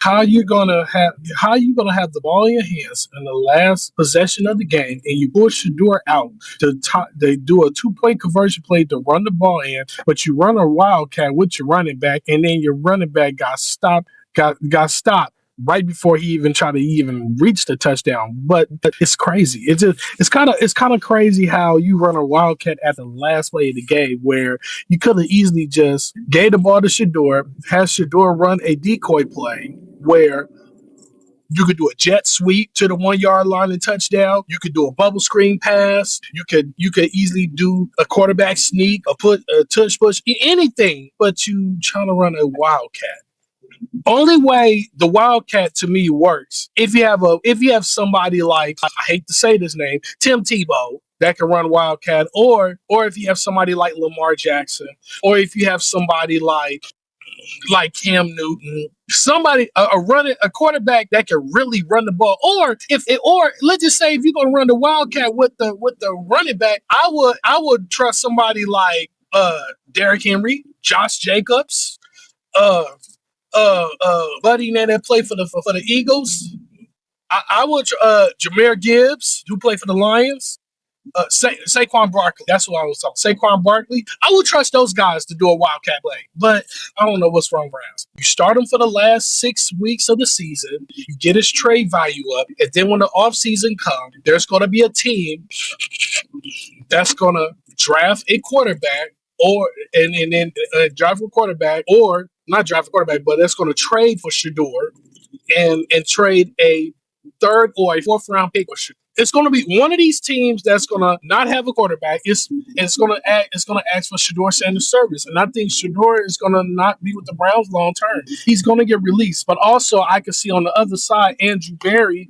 how you gonna have the ball in your hands in the last possession of the game, and you push Shador out they do a 2 point conversion play to run the ball in, but you run a wildcat with your running back, and then your running back got stopped right before he even tried to even reach the touchdown. But it's crazy. It's kind of crazy how you run a wildcat at the last play of the game, where you could have easily just gave the ball to Shador, has Shador run a decoy play where you could do a jet sweep to the 1 yard line and touchdown. You could do a bubble screen pass. You could easily do a quarterback sneak, a touch push, anything. But you trying to run a wildcat. Only way the wildcat to me works if you have somebody like, I hate to say this name, Tim Tebow, that can run wildcat, or if you have somebody like Lamar Jackson, or if you have somebody like Cam Newton, somebody a quarterback that can really run the ball, or let's just say if you're gonna run the wildcat with the running back, I would trust somebody like Derrick Henry, Josh Jacobs, uh buddy man that played for the Eagles. I would Jameer Gibbs, who played for the Lions. Saquon Barkley. That's what I was talking. Saquon Barkley. I would trust those guys to do a wildcat play, but I don't know what's wrong, Browns. You start him for the last 6 weeks of the season. You get his trade value up, and then when the offseason comes, there's going to be a team that's going to draft a quarterback, and then draft a quarterback, or not draft a quarterback, but that's going to trade for Shador and trade a third or a fourth round pick. It's going to be one of these teams that's going to not have a quarterback. It's going to ask for Shador Sanders' service, and I think Shador is going to not be with the Browns long term. He's going to get released, but also I can see on the other side Andrew Berry,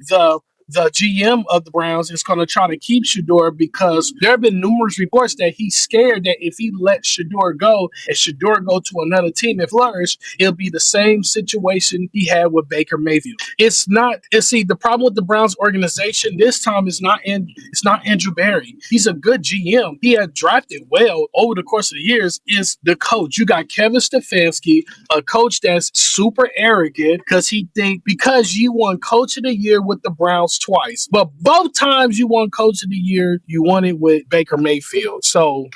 the GM of the Browns, is going to try to keep Shador, because there have been numerous reports that he's scared that if he lets Shador go and Shador go to another team and flourish, it'll be the same situation he had with Baker Mayfield. It's not. See, the problem with the Browns organization this time is it's not Andrew Berry. He's a good GM. He had drafted well over the course of the years. Is the coach? You got Kevin Stefanski, a coach that's super arrogant because you won Coach of the Year with the Browns twice, but both times you won Coach of the Year, you won it with Baker Mayfield. So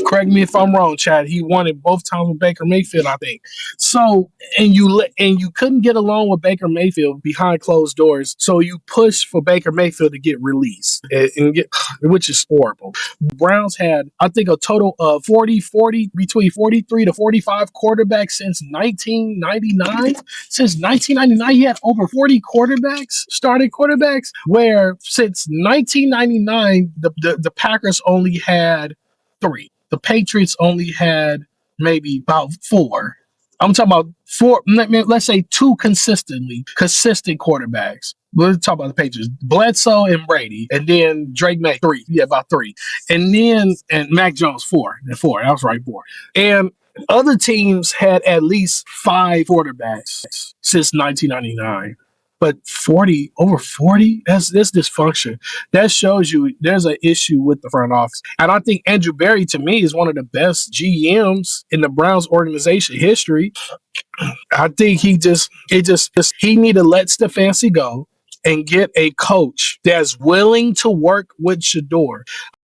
correct me if I'm wrong, Chad. He won it both times with Baker Mayfield, I think. So you couldn't get along with Baker Mayfield behind closed doors. So you pushed for Baker Mayfield to get released, which is horrible. Browns had, I think, a total of 40 between 43 to 45 quarterbacks since 1999. Since 1999, he had over 40 starting quarterbacks. Where since 1999, the Packers only had three. The Patriots only had maybe about four. I'm talking about four. Let's say two consistent quarterbacks. Let's talk about the Patriots: Bledsoe and Brady, and then Drake May, three. Yeah, about three, and Mac Jones, four. And four. I was right, four. And other teams had at least five quarterbacks since 1999. But over 40, that's dysfunction. That shows you there's an issue with the front office. And I think Andrew Berry, to me, is one of the best GMs in the Browns organization history. I think he need to let Stefanski go and get a coach that's willing to work with Shador.